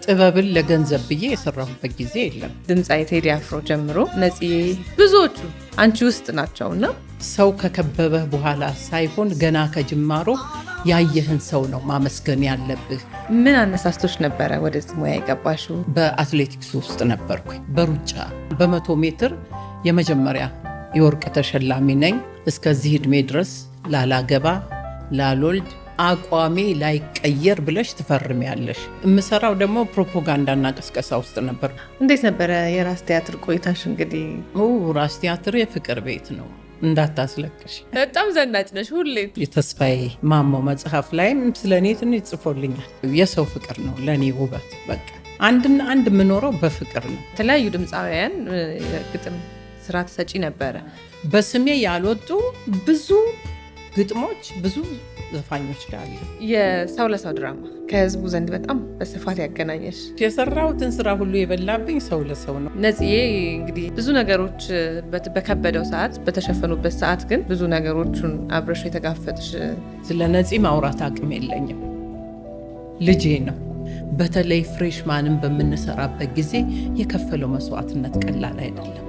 ጥበብን ለገንዘብ ብዬ የሰራሁበት ጊዜ የለም። ድምፃዊ ቴዲ አፍሮ ጀምሮ ነፂ ብዙዎቹ አንቺ ውስጥ ናቸውና ሰው ከከበበ በኋላ ሳይሆን ገና ከጅማሮ ያየህን ሰው ነው ማመስገን ያለብህ። ምን አነሳስቶች ነበረ ወደዚህ ሙያ የገባሽው? በአትሌቲክስ ውስጥ ነበርኩኝ። በሩጫ በ100 ሜትር የመጀመሪያ የወርቅ ተሸላሚ ነኝ። እስከዚህ ዕድሜ ድረስ ላላገባ ላልወልድ አቋሜ ላይቀየር ብለሽ ትፈርሚያለሽ። የምሰራው ደግሞ ፕሮፓጋንዳና ቅስቀሳ ውስጥ ነበር። እንዴት ነበረ የራስ ቲያትር ቆይታሽ? እንግዲህ ራስ ቲያትር የፍቅር ቤት ነው፣ እንዳታስለቅሽ። በጣም ዘናጭ ነሽ ሁሌ። የተስፋዬ ማሞ መጽሐፍ ላይም ስለ እኔ ትንሽ ጽፎልኛል። የሰው ፍቅር ነው ለእኔ ውበት። በቃ አንድና አንድ የምኖረው በፍቅር ነው። የተለያዩ ድምፃውያን ግጥም ስራ ተሰጪ ነበረ። በስሜ ያልወጡ ብዙ ግጥሞች ብዙ ዘፋኞች ጋር አለ። የሰው ለሰው ድራማ ከህዝቡ ዘንድ በጣም በስፋት ያገናኘሽ። የሰራሁትን ስራ ሁሉ የበላብኝ ሰው ለሰው ነው። ነፂዬ እንግዲህ ብዙ ነገሮች በከበደው ሰዓት፣ በተሸፈኑበት ሰዓት ግን ብዙ ነገሮቹን አብረሽ የተጋፈጥሽ። ስለ ነፂ ማውራት አቅም የለኝም። ልጄ ነው። በተለይ ፍሬሽማንን በምንሰራበት ጊዜ የከፈለው መስዋዕትነት ቀላል አይደለም።